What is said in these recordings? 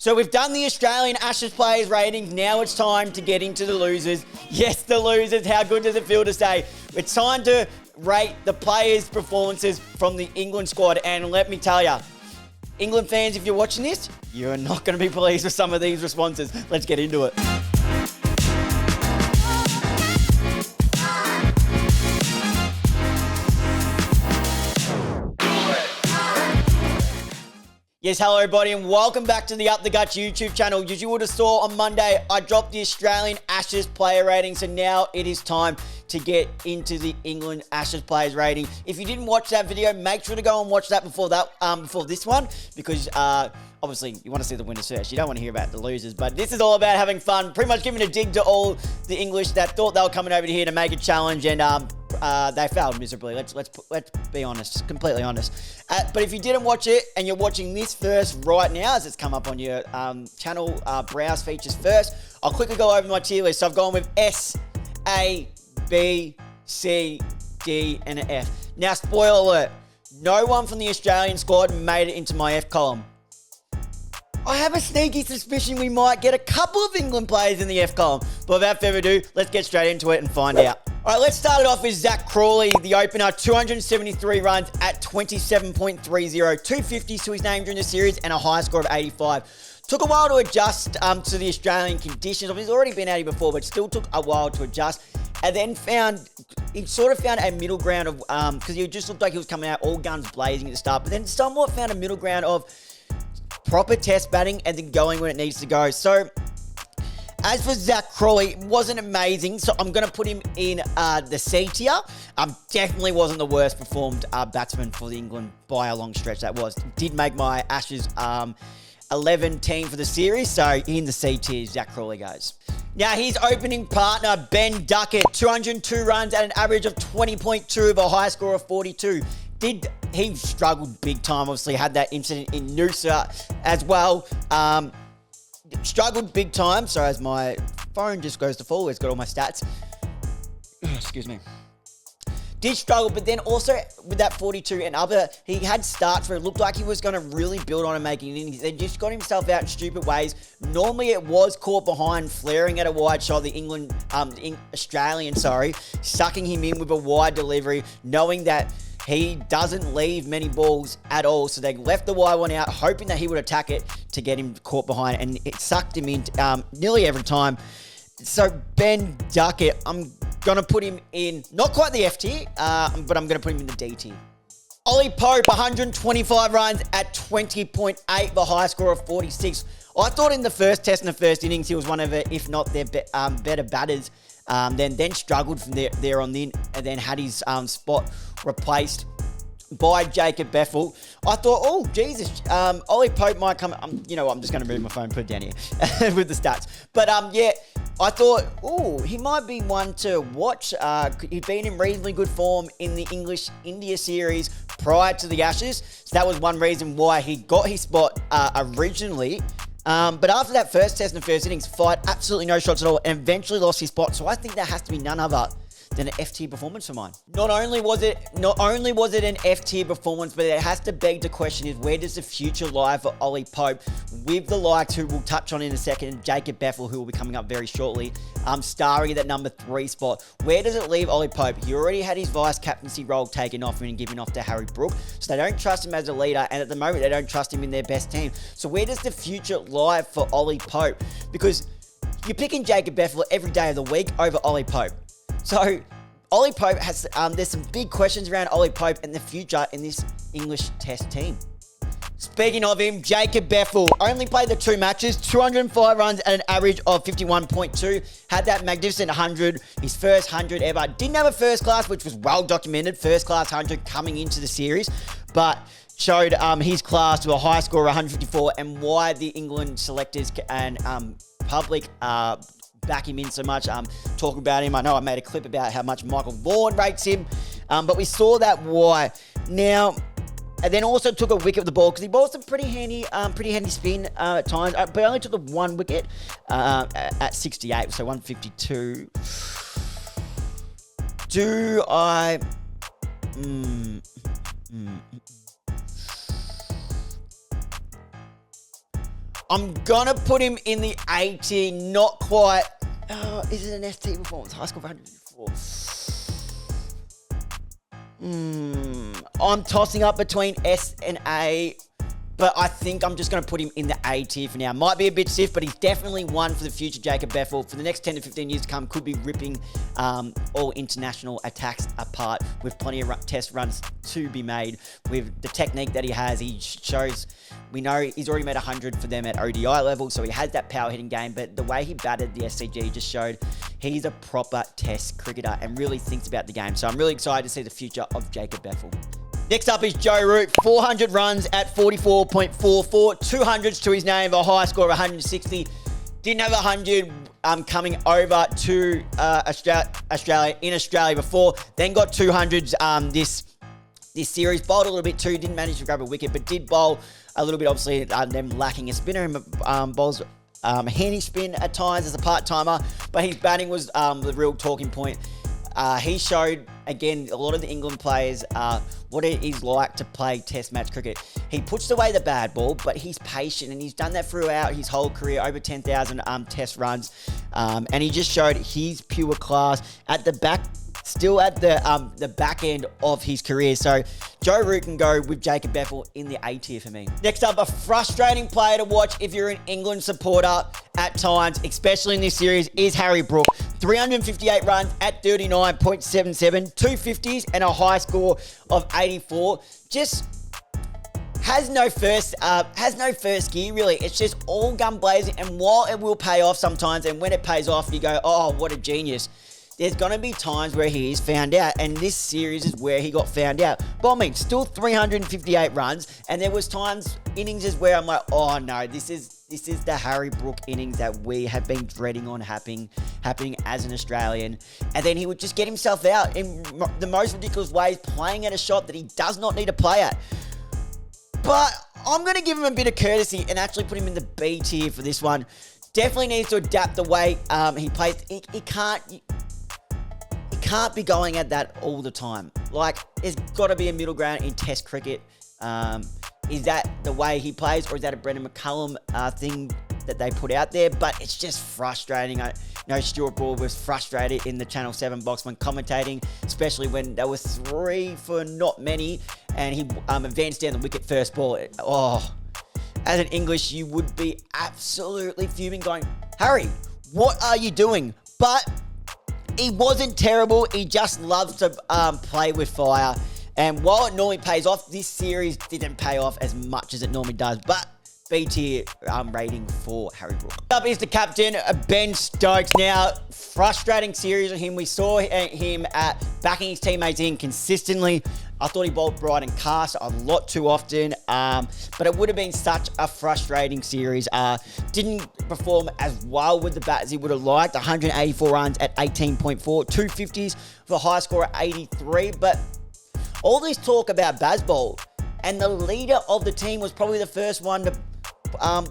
So we've done the Australian Ashes players ratings. Now it's time to get into the losers. Yes, the losers. How good does it feel to say? It's time to rate the players' performances from the England squad. And let me tell you, England fans, if you're watching this, you're not going to be pleased with some of these responses. Let's get into it. Yes, hello everybody and welcome back to the Up the Guts YouTube channel. As you would have saw on Monday, I dropped the Australian Ashes player rating, so now it is time to get into the England Ashes players rating. If you didn't watch that video, make sure to go and watch that before this one, because obviously you want to see the winners first. You don't want to hear about the losers, but this is all about having fun, pretty much giving a dig to all the English that thought they were coming over here to make a challenge, and they failed miserably. Let's be honest, completely honest. But if you didn't watch it and you're watching this first right now, as it's come up on your channel browse features first, I'll quickly go over my tier list. So I've gone with S, A, B, C, D, and an F. Now, spoiler alert, no one from the Australian squad made it into my F column. I have a sneaky suspicion we might get a couple of England players in the F column. But without further ado, let's get straight into it and find out. All right, let's start it off with Zach Crawley, the opener, 273 runs at 27.30, 250s to his name during the series, and a high score of 85. Took a while to adjust to the Australian conditions. He's already been out here before, but still took a while to adjust. And then he sort of found a middle ground of, because he just looked like he was coming out all guns blazing at the start, but then somewhat found a middle ground of proper test batting and then going when it needs to go. So, as for Zach Crawley, it wasn't amazing, so I'm going to put him in the C tier. Definitely wasn't the worst performed batsman for the England by a long stretch, that was. Did make my Ashes 11 team for the series, so in the C tier, Zach Crawley goes. Now, his opening partner, Ben Duckett, 202 runs at an average of 20.2 with a high score of 42. He struggled big time, obviously had that incident in Noosa as well. Struggled big time. Sorry, as my phone just goes to full, it's got all my stats. Excuse me. Did struggle, but then also with that 42 and other, he had starts where it looked like he was going to really build on and making innings. He just got himself out in stupid ways. Normally it was caught behind, flaring at a wide shot, the Australian, sucking him in with a wide delivery, knowing that he doesn't leave many balls at all, so they left the wide one out, hoping that he would attack it to get him caught behind, and it sucked him in nearly every time. So Ben Duckett, I'm going to put him in, not quite the F tier, but I'm going to put him in the D tier. Ollie Pope, 125 runs at 20.8, the high score of 46. I thought in the first test in the first innings, he was one of the, if not their better batters. Then struggled from there on in, and then had his spot replaced by Jacob Beffel. I thought, oh, Jesus, Ollie Pope might come. You know what, I'm just going to move my phone and put it down here with the stats. But yeah, I thought, oh, he might be one to watch. He'd been in reasonably good form in the English-India series prior to the Ashes. So that was one reason why he got his spot originally. But after that first test in the first innings, fired absolutely no shots at all and eventually lost his spot. So I think that has to be none other than an F-tier performance for mine. Not only was it an F-tier performance, but it has to beg the question is, where does the future lie for Ollie Pope with the likes who we'll touch on in a second, Jacob Beffel, who will be coming up very shortly, starring at that number 3 spot. Where does it leave Ollie Pope? He already had his vice-captaincy role taken off and given off to Harry Brook, so they don't trust him as a leader, and at the moment, they don't trust him in their best team. So where does the future lie for Ollie Pope? Because you're picking Jacob Beffel every day of the week over Ollie Pope. So, Ollie Pope has, there's some big questions around Ollie Pope and the future in this English Test team. Speaking of him, Jacob Beffel only played the 2 matches, 205 runs at an average of 51.2, had that magnificent 100, his first 100 ever. Didn't have a first class, which was well documented, first class 100 coming into the series, but showed his class to a high score of 154 and why the England selectors and public back him in so much. Talking about him, I know I made a clip about how much Michael Vaughan rates him, but we saw that why. Now, and then also took a wicket of the ball because he bowled some pretty handy spin at times, but only took a 1 wicket at 68, so 152. Do I? I'm going to put him in the A tier, not quite. Is it an ST performance? High score of 104. I'm tossing up between S and A, but I think I'm just going to put him in the A tier for now. Might be a bit stiff, but he's definitely one for the future Jacob Bethel. For the next 10 to 15 years to come, could be ripping all international attacks apart with plenty of test runs to be made. With the technique that he has, he shows, we know he's already made 100 for them at ODI level, so he has that power hitting game, but the way he batted the SCG just showed he's a proper test cricketer and really thinks about the game. So I'm really excited to see the future of Jacob Bethel. Next up is Joe Root, 400 runs at 44.44, 200s to his name, a high score of 160. Didn't have 100 coming over to Australia in Australia before, then got 200s this series. Bowled a little bit too, didn't manage to grab a wicket, but did bowl a little bit, obviously, them lacking a spinner. Bowls handy spin at times as a part-timer, but his batting was the real talking point. He showed, again, a lot of the England players what it is like to play test match cricket. He puts away the bad ball, but he's patient, and he's done that throughout his whole career, over 10,000 test runs, and he just showed his pure class at the back, still at the back end of his career. So Joe Root can go with Jacob Bethel in the A tier for me. Next up, a frustrating player to watch if you're an England supporter at times, especially in this series, is Harry Brook. 358 runs at 39.77, 250s and a high score of 84. Just has no first gear really. It's just all gun blazing, and while it will pay off sometimes, and when it pays off, you go, oh, what a genius. There's going to be times where he is found out, and this series is where he got found out. But I mean, still 358 runs, and there was times, innings where I'm like, oh no, this is the Harry Brook innings that we have been dreading on happening as an Australian. And then he would just get himself out in the most ridiculous ways, playing at a shot that he does not need to play at. But I'm going to give him a bit of courtesy and actually put him in the B tier for this one. Definitely needs to adapt the way he plays. He can't be going at that all the time. Like, there's got to be a middle ground in Test cricket. Is that the way he plays, or is that a Brendan McCullum thing that they put out there? But it's just frustrating. I know Stuart Broad was frustrated in the Channel 7 box when commentating, especially when there was 3 for not many, and he advanced down the wicket first ball. As an English, you would be absolutely fuming, going, Harry, what are you doing? But he wasn't terrible. He just loves to play with fire. And while it normally pays off, this series didn't pay off as much as it normally does. But B tier rating for Harry Brook. Up is the captain, Ben Stokes. Now, frustrating series of him. We saw him backing his teammates in consistently. I thought he bowled bright and cast a lot too often, but it would have been such a frustrating series. Didn't perform as well with the bat as he would have liked. 184 runs at 18.4, 250s for a high score at 83. But all this talk about Bazball, and the leader of the team was probably the first one to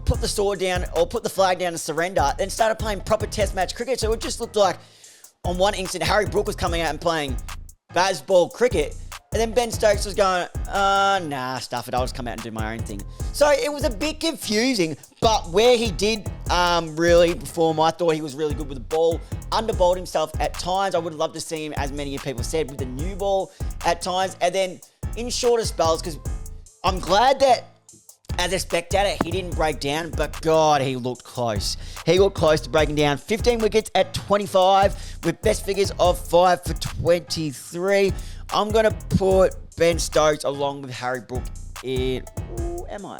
put the sword down or put the flag down and surrender, then started playing proper test match cricket. So it just looked like on one instant Harry Brook was coming out and playing Bazball cricket, and then Ben Stokes was going, nah, stuff it, I'll just come out and do my own thing. So it was a bit confusing, but where he did really perform, I thought he was really good with the ball. Underbowled himself at times. I would love to see him, as many people said, with the new ball at times. And then in shorter spells, because I'm glad that as a spectator, he didn't break down, but God, he looked close. He looked close to breaking down. 15 wickets at 25 with best figures of 5 for 23. I'm going to put Ben Stokes along with Harry Brook in... Ooh, am I?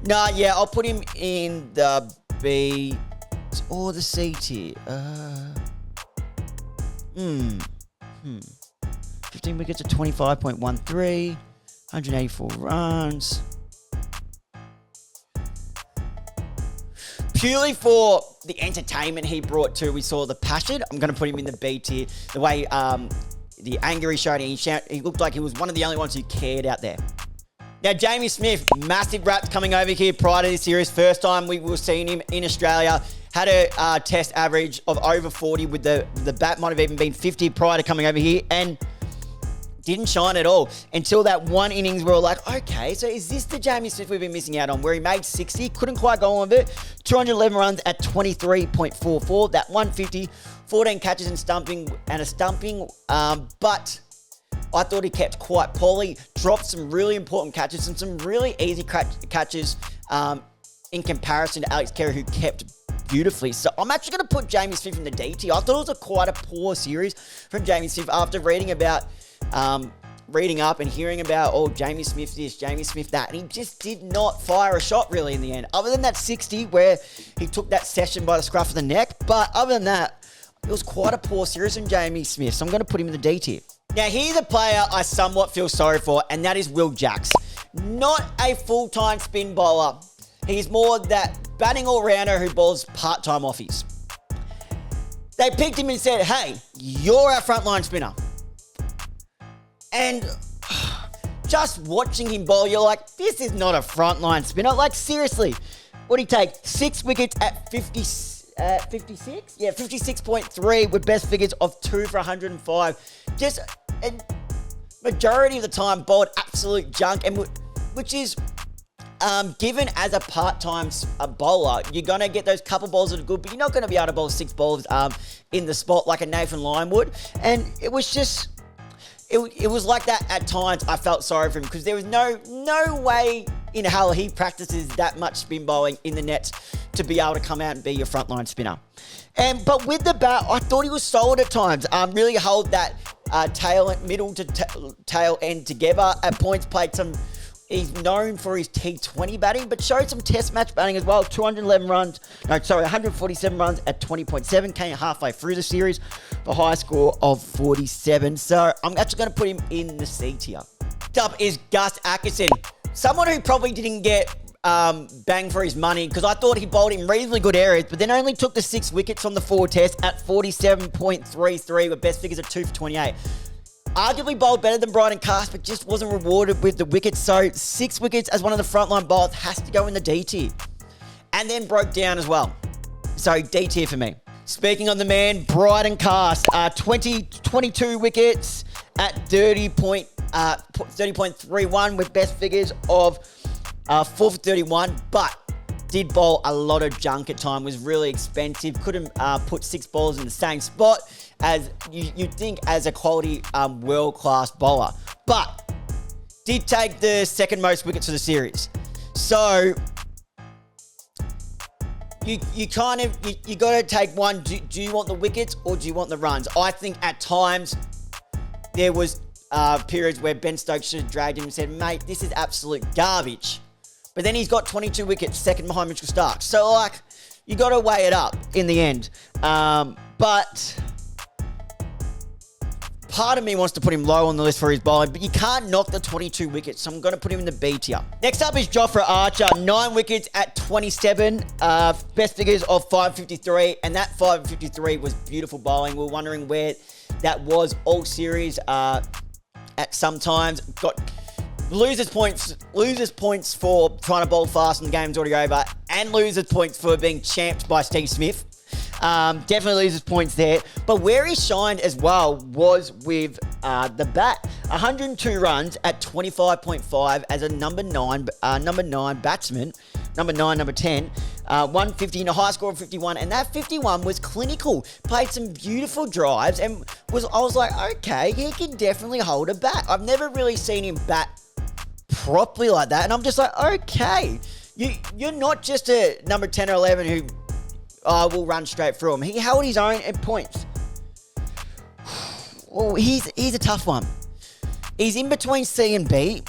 Nah, yeah, I'll put him in the B or the C tier. 15 wickets at 25.13. 184 runs. Purely for the entertainment he brought to, we saw the passion. I'm going to put him in the B tier. The way the anger he showed, he looked like he was one of the only ones who cared out there. Now, Jamie Smith, massive raps coming over here prior to this series. First time we were seeing him in Australia. Had a test average of over 40 with the bat might have even been 50 prior to coming over here. And didn't shine at all until that one innings where we're like, okay, so is this the Jamie Smith we've been missing out on? Where he made 60, couldn't quite go on with it. 211 runs at 23.44. That 150, 14 catches and a stumping. But I thought he kept quite poorly. Dropped some really important catches and some really easy catches in comparison to Alex Carey, who kept beautifully. So I'm actually going to put Jamie Smith in the DT. I thought it was quite a poor series from Jamie Smith after reading up and hearing about, Jamie Smith this, Jamie Smith that, and he just did not fire a shot really in the end, other than that 60 where he took that session by the scruff of the neck. But other than that, it was quite a poor series from Jamie Smith, so I'm going to put him in the D tier. Now, here's a player I somewhat feel sorry for, and that is Will Jacks. Not a full-time spin bowler. He's more that batting all-rounder who bowls part-time offies. They picked him and said, hey, you're our frontline spinner. And just watching him bowl, you're like, this is not a frontline spinner. Like, seriously, what did he take? 6 wickets at 56? Yeah, 56.3 with best figures of 2 for 105. Just a majority of the time bowled absolute junk, and which is given as a part-time bowler, you're going to get those couple bowls that are good, but you're not going to be able to bowl 6 balls in the spot like a Nathan Lyon would. And it was just... It was like that at times. I felt sorry for him because there was no way in hell he practices that much spin bowling in the nets to be able to come out and be your frontline spinner. But with the bat, I thought he was solid at times. Really hold that middle to tail end together. At points played some. He's known for his T20 batting, but showed some test match batting as well. 147 runs at 20.7. Came halfway through the series for a high score of 47. So I'm actually going to put him in the C tier. Next up is Gus Atkinson. Someone who probably didn't get bang for his money because I thought he bowled in reasonably good areas, but then only took the 6 wickets on the 4 test at 47.33 with best figures of 2 for 28. Arguably bowled better than Bryden Cast, but just wasn't rewarded with the wickets. So 6 wickets as one of the frontline bowlers has to go in the D tier. And then broke down as well. So D tier for me. Speaking of the man, Bryden Cast, 22 wickets at 30.31 with best figures of 4 for 31, but did bowl a lot of junk at time, was really expensive, couldn't put 6 balls in the same spot as you'd think as a quality world-class bowler, but did take the second most wickets of the series. So you got to take one. Do you want the wickets or do you want the runs? I think at times there was periods where Ben Stokes should have dragged him and said, mate, this is absolute garbage. But then he's got 22 wickets, second behind Mitchell Starc. So, like, you got to weigh it up in the end. But part of me wants to put him low on the list for his bowling, but you can't knock the 22 wickets, so I'm going to put him in the B tier. Next up is Jofra Archer, 9 wickets at 27, best figures of 553, and that 553 was beautiful bowling. We were wondering where that was all series at some times. Got losers points for trying to bowl fast and the game's already over, and losers points for being champed by Steve Smith. Definitely losers points there. But where he shined as well was with the bat. 102 runs at 25.5 as a number 9 batsman. Number 10. 150 and a high score of 51. And that 51 was clinical. Played some beautiful drives and I was like, okay, he can definitely hold a bat. I've never really seen him bat properly like that. And I'm just like, okay, you're not just a number 10 or 11 who will run straight through him. He held his own at points. Well, he's a tough one. He's in between C and B,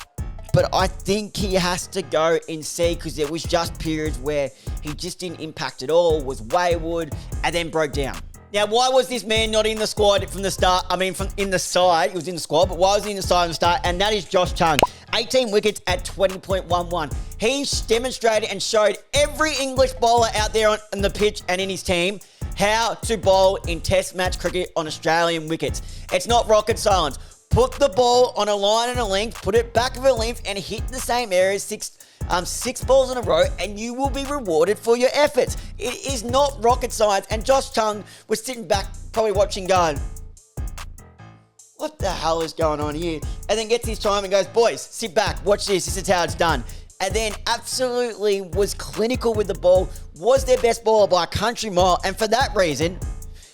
but I think he has to go in C because there was just periods where he just didn't impact at all, was wayward, and then broke down. Now, why was this man not in the squad from the start? I mean, from in the side, he was in the squad, but why was he in the side from the start? And that is Josh Chung. 18 wickets at 20.11. He demonstrated and showed every English bowler out there on the pitch and in his team how to bowl in test match cricket on Australian wickets. It's not rocket science. Put the ball on a line and a length, put it back of a length and hit the same areas six balls in a row and you will be rewarded for your efforts. It is not rocket science. And Josh Chung was sitting back probably watching going, what the hell is going on here? And then gets his time and goes, boys, sit back, watch this. This is how it's done. And then absolutely was clinical with the ball, was their best baller by a country mile. And for that reason,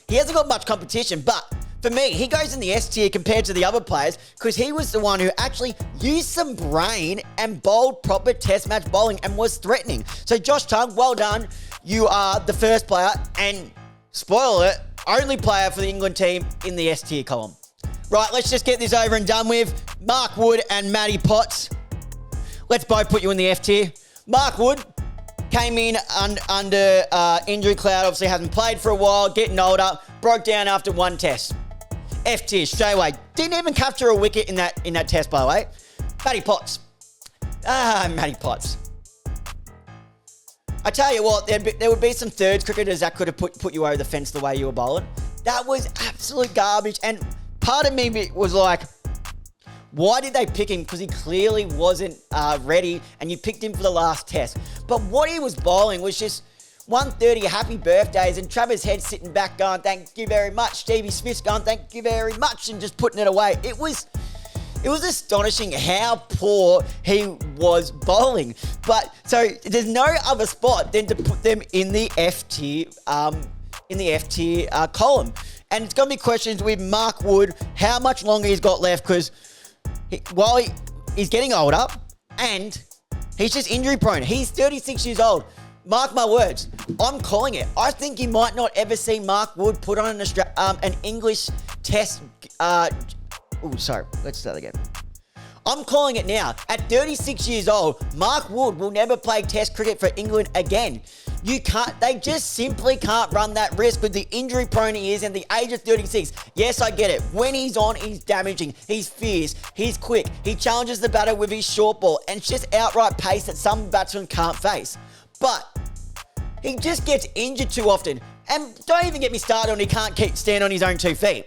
he hasn't got much competition. But for me, he goes in the S tier compared to the other players because he was the one who actually used some brain and bowled proper test match bowling and was threatening. So Josh Tongue, well done. You are the first player and, spoil it, only player for the England team in the S tier column. Right, let's just get this over and done with. Mark Wood and Matty Potts. Let's both put you in the F tier. Mark Wood came in under injury cloud, obviously hasn't played for a while, getting older, broke down after one test. F tier straight away. Didn't even capture a wicket in that test, by the way. Matty Potts. Matty Potts. I tell you what, there would be some thirds cricketers that could have put you over the fence the way you were bowling. That was absolute garbage. And part of me was like, why did they pick him? Because he clearly wasn't ready, and you picked him for the last test. But what he was bowling was just 130 happy birthdays, and Travis Head sitting back going, thank you very much. Stevie Smith's going, thank you very much, and just putting it away. It was astonishing how poor he was bowling. But so there's no other spot than to put them in the F tier, column. And it's going to be questions with Mark Wood, how much longer he's got left, because while he's getting older and he's just injury prone. He's 36 years old. Mark my words. I'm calling it. I think you might not ever see Mark Wood put on an English test. Let's start again. I'm calling it now. At 36 years old, Mark Wood will never play test cricket for England again. They just simply can't run that risk with the injury prone he is and the age of 36. Yes, I get it. When he's on, he's damaging. He's fierce. He's quick. He challenges the batter with his short ball, and it's just outright pace that some batsmen can't face. But he just gets injured too often. And don't even get me started on he can't stand on his own 2 feet.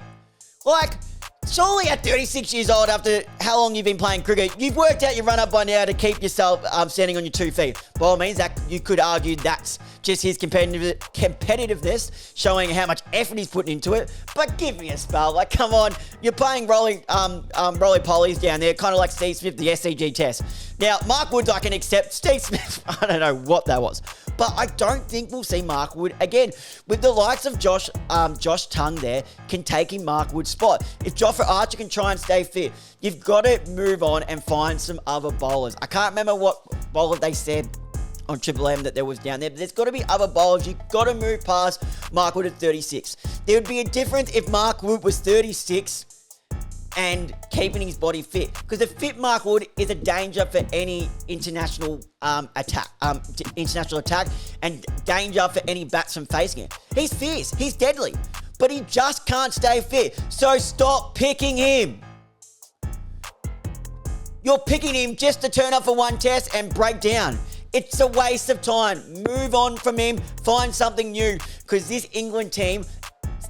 Like, surely at 36 years old, after how long you've been playing cricket, you've worked out your run-up by now to keep yourself standing on your 2 feet. By all means, that you could argue that's just his competitiveness, showing how much effort he's putting into it. But give me a spell. Like, come on. You're playing roly-polies down there, kind of like Steve Smith, the SCG test. Now, Mark Wood, I can accept. Steve Smith, I don't know what that was. But I don't think we'll see Mark Wood again. With the likes of Josh Tongue there, can take in Mark Wood's spot. If Jofra Archer can try and stay fit, you've got to move on and find some other bowlers. I can't remember what bowler they said on Triple M that there was down there, but there's got to be other bowlers. You've got to move past Mark Wood at 36. There would be a difference if Mark Wood was 36 and keeping his body fit, because a fit Mark Wood is a danger for any international attack, and danger for any batsman facing it. He's fierce, he's deadly, but he just can't stay fit. So stop picking him. You're picking him just to turn up for one test and break down. It's a waste of time. Move on from him. Find something new, because this England team,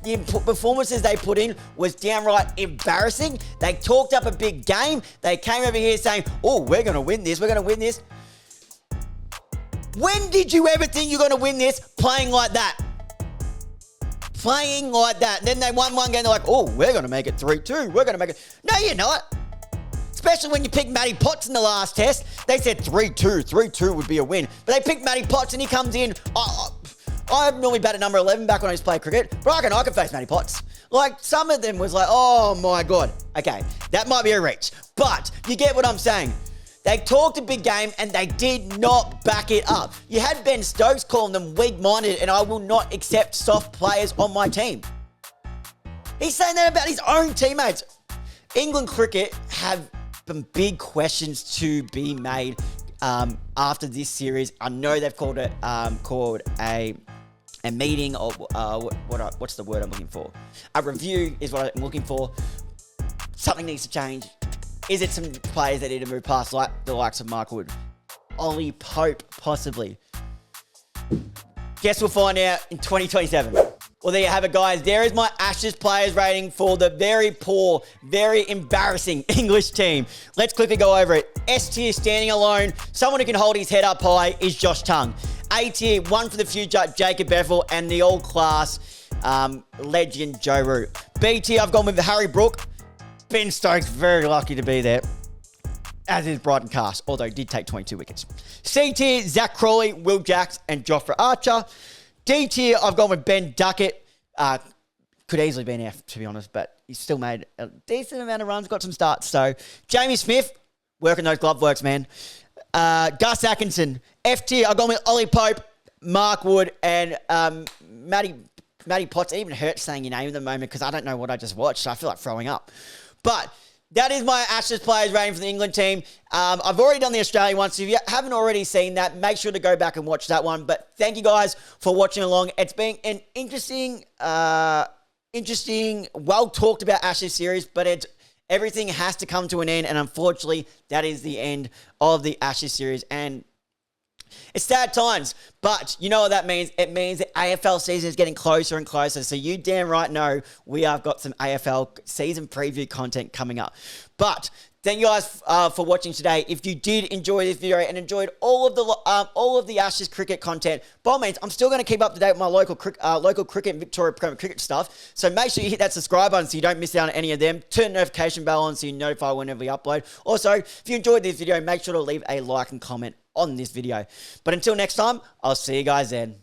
the performances they put in was downright embarrassing. They talked up a big game. They came over here saying, oh, we're going to win this. We're going to win this. When did you ever think you're going to win this playing like that? Playing like that. And then they won one game. They're like, oh, we're going to make it 3-2. We're going to make it. No, you're not. Especially when you picked Matty Potts in the last test. They said 3-2. 3-2 would be a win. But they picked Matty Potts and he comes in. I've normally batted number 11 back when I used to play cricket, but I can face Matty Potts. Like, some of them was like, oh my God. Okay, that might be a reach. But you get what I'm saying. They talked a big game and they did not back it up. You had Ben Stokes calling them weak-minded, and I will not accept soft players on my team. He's saying that about his own teammates. England cricket have some big questions to be made after this series. I know they've called it a meeting, or what's the word I'm looking for? A review is what I'm looking for. Something needs to change. Is it some players that need to move past, like the likes of Mark Wood? Ollie Pope, possibly. Guess we'll find out in 2027. Well, there you have it, guys. There is my Ashes players rating for the very poor, very embarrassing English team. Let's quickly go over it. S tier, standing alone, someone who can hold his head up high, is Josh Tongue. A tier, one for the future, Jacob Bethel, and the old class legend Joe Root. B tier, I've gone with Harry Brook. Ben Stokes, very lucky to be there. As is Brighton Cast, although he did take 22 wickets. C tier, Zach Crawley, Will Jacks, and Jofra Archer. D tier, I've gone with Ben Duckett. Could easily be an F, to be honest, but he still made a decent amount of runs, got some starts. So, Jamie Smith, working those glove works, man. Gus Atkinson, F tier, I've gone with Ollie Pope, Mark Wood, and Matty Potts. It even hurts saying your name at the moment because I don't know what I just watched, so I feel like throwing up. But that is my Ashes players rating for the England team. I've already done the Australian one, so if you haven't already seen that, make sure to go back and watch that one. But thank you guys for watching along. It's been an interesting, well talked about Ashes series, but everything has to come to an end, and unfortunately, that is the end of the Ashes series. And it's sad times, but you know what that means? It means the AFL season is getting closer and closer. So you damn right know we have got some AFL season preview content coming up. But thank you guys for watching today. If you did enjoy this video and enjoyed all of the Ashes cricket content, by all means, I'm still going to keep up to date with my local cricket and Victoria Premier Cricket stuff. So make sure you hit that subscribe button so you don't miss out on any of them. Turn the notification bell on so you're notified whenever we upload. Also, if you enjoyed this video, make sure to leave a like and comment on this video. But until next time, I'll see you guys then.